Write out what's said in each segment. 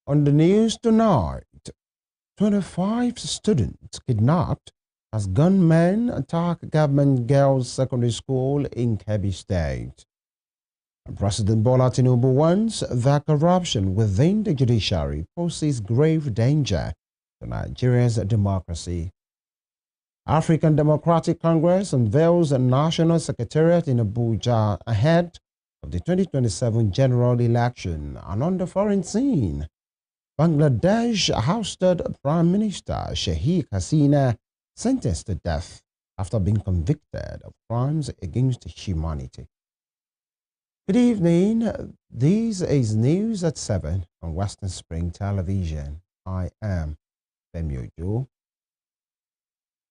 On the news tonight, 25 students kidnapped as gunmen attack government girls' secondary school in Kebbi State. President Bola Tinubu warns that corruption within the judiciary poses grave danger to Nigeria's democracy. African Democratic Congress unveils a National Secretariat in Abuja ahead of the 2027 general election. And on the foreign scene, Bangladesh ousted Prime Minister Sheikh Hasina, sentenced to death after being convicted of crimes against humanity. Good evening. This is News at 7 on Western Spring Television. I am Femi Ojo.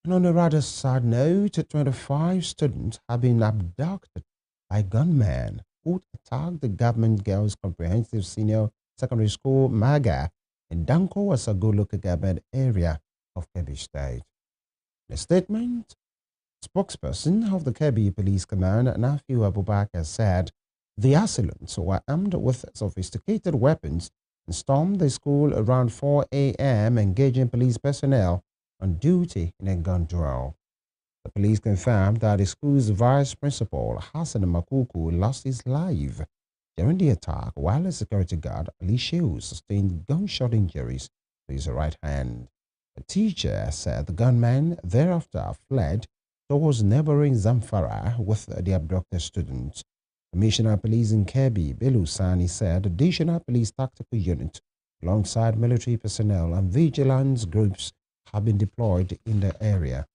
And on a rather sad note, 25 students have been abducted by gunmen who attacked the government girls' comprehensive senior secondary school, Maga, in Danko Wasago local government area of Kebbi State. In a statement, spokesperson of the Kebbi Police Command, Nafiu Abubakar, said the assailants were armed with sophisticated weapons and stormed the school around 4 a.m., engaging police personnel on duty in a gun drill. The police confirmed that the school's vice principal, Hassan Makuku, lost his life during the attack, while a security guard, Ali Shehu, sustained gunshot injuries to his right hand. A teacher said the gunmen thereafter fled towards neighboring Zamfara with the abducted students. Commissioner of Police in Kebbi, Belu Sani, said additional police tactical units alongside military personnel and vigilance groups have been deployed in the area.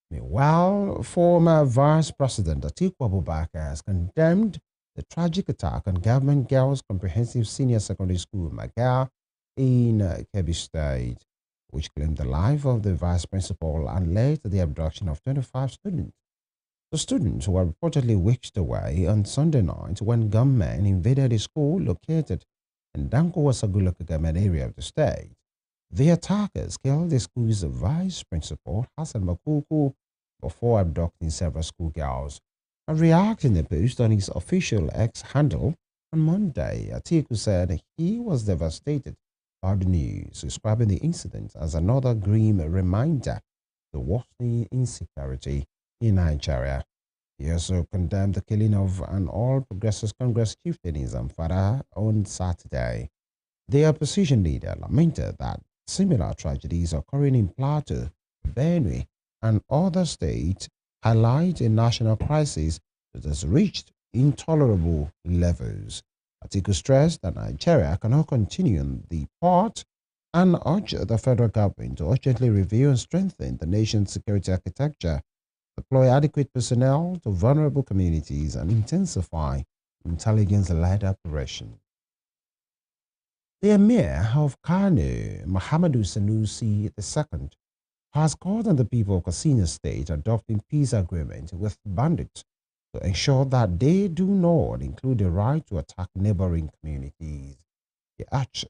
Meanwhile, former Vice President Atiku Abubakar has condemned the tragic attack on government girls' comprehensive senior secondary school, Maga, in Kebbi State, which claimed the life of the vice principal and led to the abduction of 25 students. The students were reportedly whisked away on Sunday night when gunmen invaded a school located in Danko Wasagu local government area of the state. The attackers killed the school's vice principal, Hassan Makuku, before abducting several schoolgirls. Reacting a post on his official X handle on Monday, Atiku said he was devastated by the news, describing the incident as another grim reminder of the worsening insecurity in Nigeria. He also condemned the killing of an All Progressives Congress chieftain in Zamfara on Saturday. The opposition leader lamented that similar tragedies occurring in Plateau, Benue, and other states highlight a national crisis that has reached intolerable levels. Atiku stressed that Nigeria cannot continue on the path and urged the federal government to urgently review and strengthen the nation's security architecture, deploy adequate personnel to vulnerable communities, and intensify intelligence-led operations. The Emir of Kano, Muhammadu Sanusi II, has called on the people of Katsina State adopting peace agreement with bandits to ensure that they do not include the right to attack neighboring communities. He urged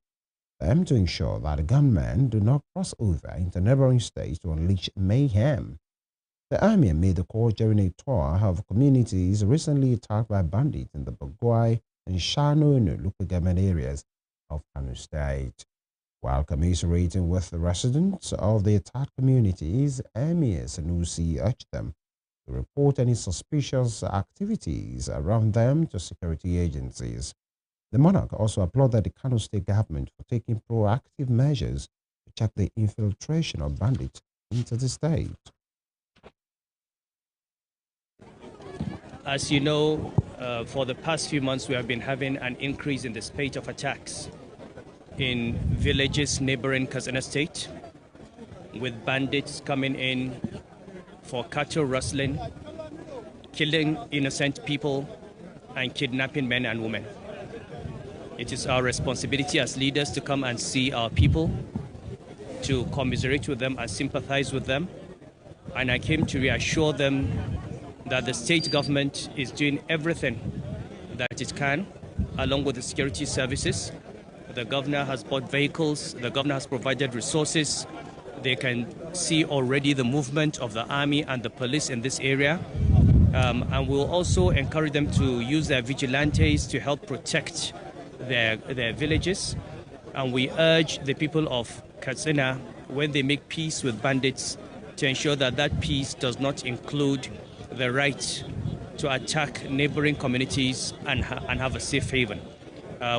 them to ensure that the gunmen do not cross over into neighboring states to unleash mayhem. The army made the call during a tour of communities recently attacked by bandits in the Bagwai and Shano local government areas of Kano State. While commiserating with the residents of the attacked communities, Emir Sanusi urged them to report any suspicious activities around them to security agencies. The monarch also applauded the Kano State government for taking proactive measures to check the infiltration of bandits into the state. As you know, for the past few months, we have been having an increase in the spate of attacks in villages neighboring Katsina State, with bandits coming in for cattle rustling, killing innocent people, and kidnapping men and women. It is our responsibility as leaders to come and see our people, to commiserate with them and sympathize with them. And I came to reassure them that the state government is doing everything that it can, along with the security services. The governor has bought vehicles, the governor has provided resources. They can see already the movement of the army and the police in this area. And we'll also encourage them to use their vigilantes to help protect their villages. And we urge the people of Katsina, when they make peace with bandits, to ensure that that peace does not include the right to attack neighboring communities and have a safe haven.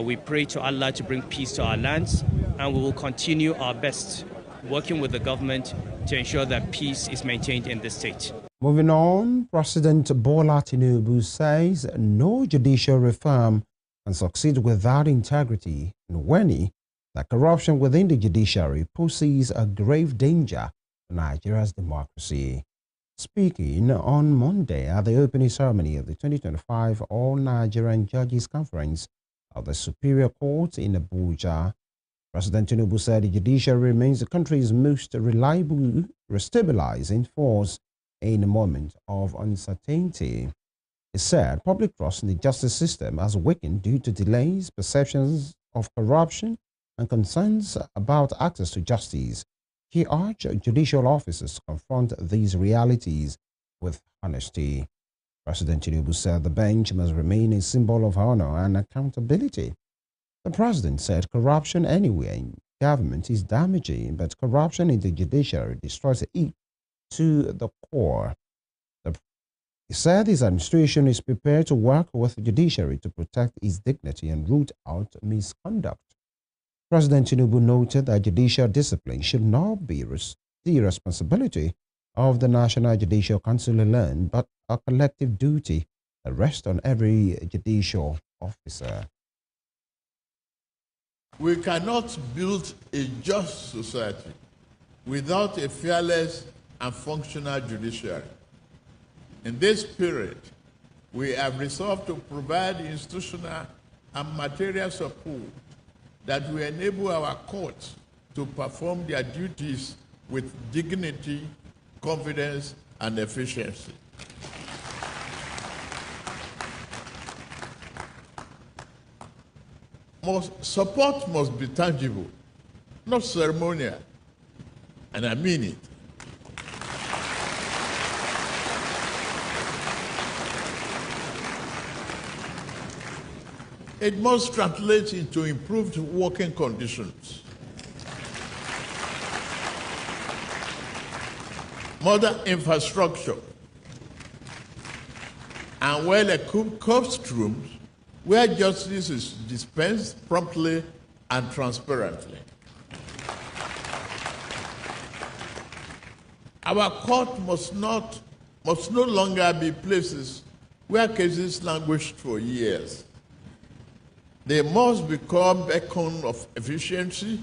We pray to Allah to bring peace to our lands, and we will continue our best working with the government to ensure that peace is maintained in the state. Moving on, President Bola Tinubu says no judicial reform can succeed without integrity, and warning that corruption within the judiciary poses a grave danger to Nigeria's democracy. Speaking on Monday at the opening ceremony of the 2025 All Nigerian Judges Conference of the Superior Court in Abuja, President Tinubu said the judiciary remains the country's most reliable stabilizing force in a moment of uncertainty. He said public trust in the justice system has weakened due to delays, perceptions of corruption, and concerns about access to justice. He urged judicial officers to confront these realities with honesty. President Tinubu said the bench must remain a symbol of honor and accountability. The president said corruption anywhere in government is damaging, but corruption in the judiciary destroys it to the core. He said his administration is prepared to work with the judiciary to protect its dignity and root out misconduct. President Tinubu noted that judicial discipline should not be the responsibility of the National Judicial Council alone, but a collective duty that rests on every judicial officer. We cannot build a just society without a fearless and functional judiciary. In this spirit, we have resolved to provide institutional and material support that will enable our courts to perform their duties with dignity, confidence, and efficiency. Support must be tangible, not ceremonial, and I mean it. It must translate into improved working conditions, modern infrastructure, and well-equipped courtrooms where justice is dispensed promptly and transparently. Our court must no longer be places where cases languish for years. They must become beacons of efficiency,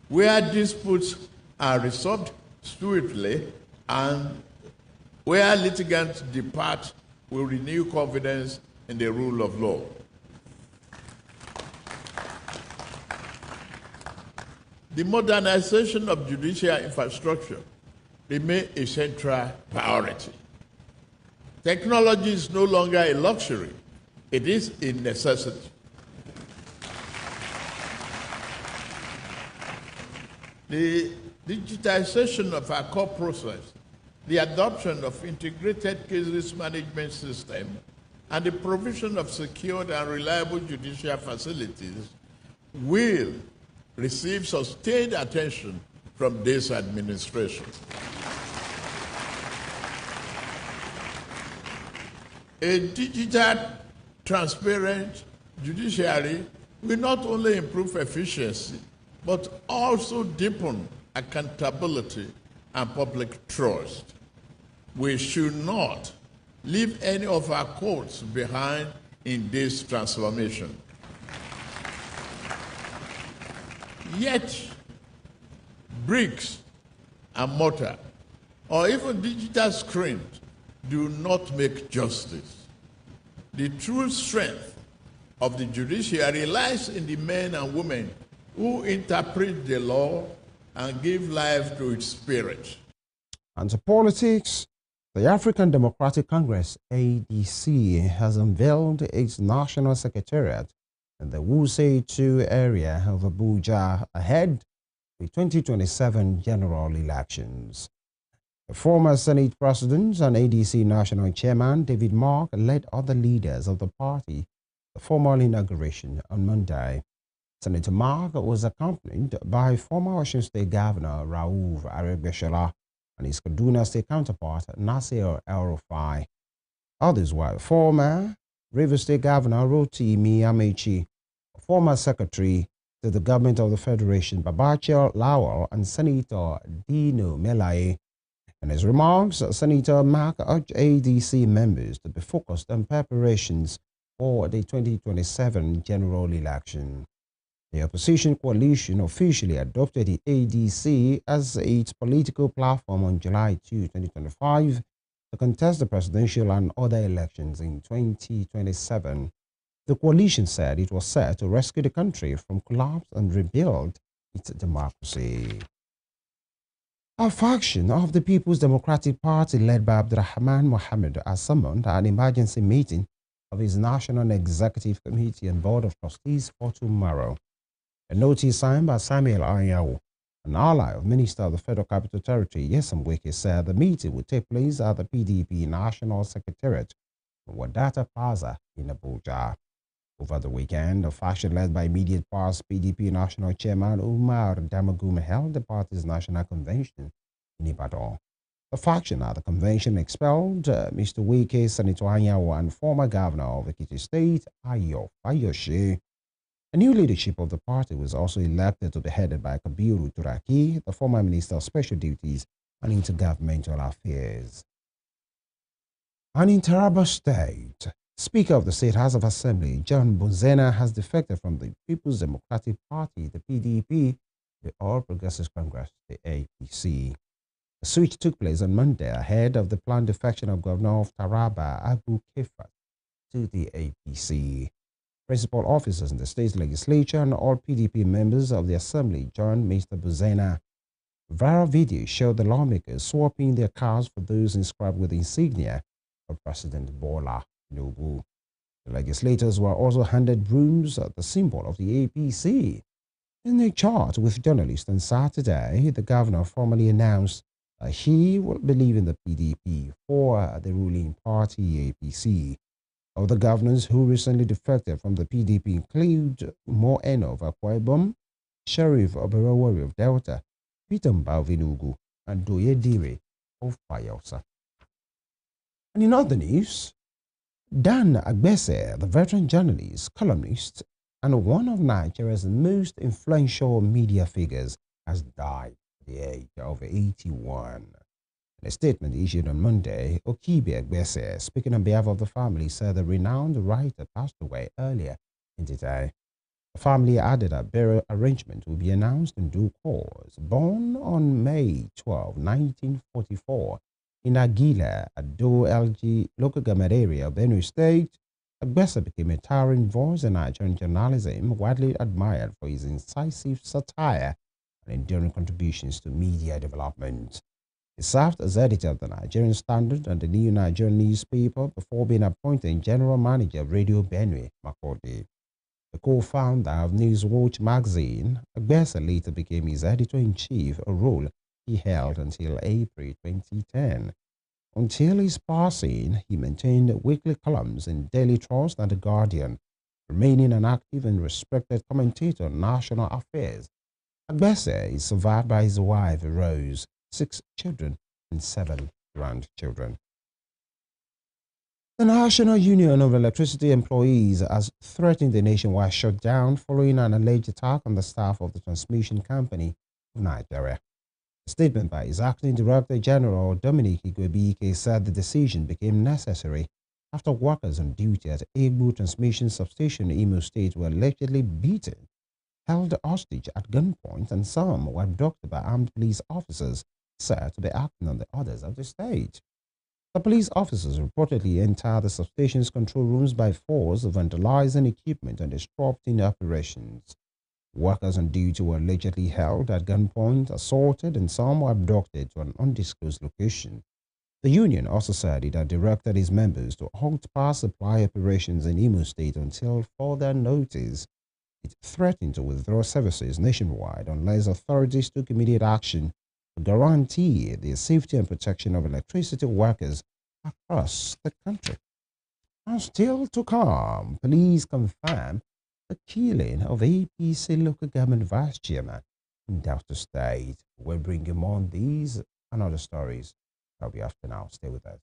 where disputes are resolved swiftly and where litigants depart with renewed confidence in the rule of law. The modernization of judicial infrastructure remains a central priority. Technology is no longer a luxury, it is a necessity. The digitization of our court process, the adoption of integrated cases management system, and the provision of secured and reliable judicial facilities will receive sustained attention from this administration. A digital, transparent judiciary will not only improve efficiency, but also deepen accountability and public trust. We should not leave any of our courts behind in this transformation. Yet, bricks and mortar, or even digital screens, do not make justice. The true strength of the judiciary lies in the men and women who interpret the law and give life to its spirit. And to politics, the African Democratic Congress, ADC, has unveiled its National Secretariat in the Wuse 2 area of Abuja ahead of the 2027 general elections. The former Senate President and ADC National Chairman David Mark led other leaders of the party the formal inauguration on Monday. Senator Mark was accompanied by former Washington State Governor Rauf Aregbesola and his Kaduna State counterpart Nasir El-Rufai. Others were former Rivers State Governor Rotimi Amaechi, former Secretary to the Government of the Federation Babachir Lawal, and Senator Dino Melaye. In his remarks, Senator Mark urged ADC members to be focused on preparations for the 2027 general election. The opposition coalition officially adopted the ADC as its political platform on July 2, 2025, to contest the presidential and other elections in 2027. The coalition said it was set to rescue the country from collapse and rebuild its democracy. A faction of the People's Democratic Party led by Abdurrahman Mohammed has summoned an emergency meeting of his National Executive Committee and Board of Trustees for tomorrow. A notice signed by Samuel Anyanwu, an ally of Minister of the Federal Capital Territory, Nyesom Wike, said the meeting will take place at the PDP National Secretariat in Wadata Plaza in Abuja. Over the weekend, a faction led by immediate past PDP National Chairman Umar Damagum held the party's national convention in Ibadan. The faction at the convention expelled Mr. Wike, Senator Anyanwu, and former governor of Ekiti State, Ayo Fayose. A new leadership of the party was also elected to be headed by Kabiru Turaki, the former Minister of Special Duties and Intergovernmental Affairs. And in Taraba State, Speaker of the State House of Assembly, John Bonzena, has defected from the People's Democratic Party, the PDP, the All Progressives Congress, the APC. The switch took place on Monday ahead of the planned defection of Governor of Taraba, Abu Kefat, to the APC. Principal officers in the state legislature and all PDP members of the assembly joined Mr. Bonzena. Viral videos showed the lawmakers swapping their cars for those inscribed with insignia of President Bola Tinubu. The legislators were also handed brooms, the symbol of the APC. In a chat with journalists on Saturday, the governor formally announced that he will be leaving the PDP for the ruling party APC. Of the governors who recently defected from the PDP include Mo Eno of Akwa Ibom, Sheriff Oberowori of Delta, Peter Mbauvinugu, and Doye Dire of Bayelsa. And in other news, Dan Agbese, the veteran journalist, columnist, and one of Nigeria's most influential media figures, has died at the age of 81. In a statement issued on Monday, Okibe Agbese, speaking on behalf of the family, said the renowned writer passed away earlier in the day. The family added that burial arrangement will be announced in due course. Born on May 12, 1944, in Agila, Ado LG local government area of Benue State, Agbese became a towering voice in Nigerian journalism, widely admired for his incisive satire and enduring contributions to media development. He served as editor of the Nigerian Standard and the New Nigerian newspaper before being appointed general manager of Radio Benue, Makurdi. The co-founder of Newswatch magazine, Agbese later became his editor-in-chief, a role he held until April 2010. Until his passing, he maintained weekly columns in Daily Trust and The Guardian, remaining an active and respected commentator on national affairs. Agbese is survived by his wife, Rose, 6 children, and 7 grandchildren. The National Union of Electricity Employees has threatened the nationwide shutdown following an alleged attack on the staff of the transmission company of Nigeria. A statement by his acting Director General, Dominic Igwebike, said the decision became necessary after workers on duty at Egbu Transmission Substation in Imo State were allegedly beaten, held hostage at gunpoint, and some were abducted by armed police officers said to be acting on the orders of the state. The police officers reportedly entered the substation's control rooms by force, vandalizing equipment and disrupting operations. Workers on duty were allegedly held at gunpoint, assaulted, and some were abducted to an undisclosed location. The union also said it had directed its members to halt power supply operations in Imo State until further notice. It threatened to withdraw services nationwide unless authorities took immediate action to guarantee the safety and protection of electricity workers across the country. And still to come, police confirm the killing of APC local government vice chairman in Delta State. We'll bring you more on these and other stories. That'll be after now. Stay with us.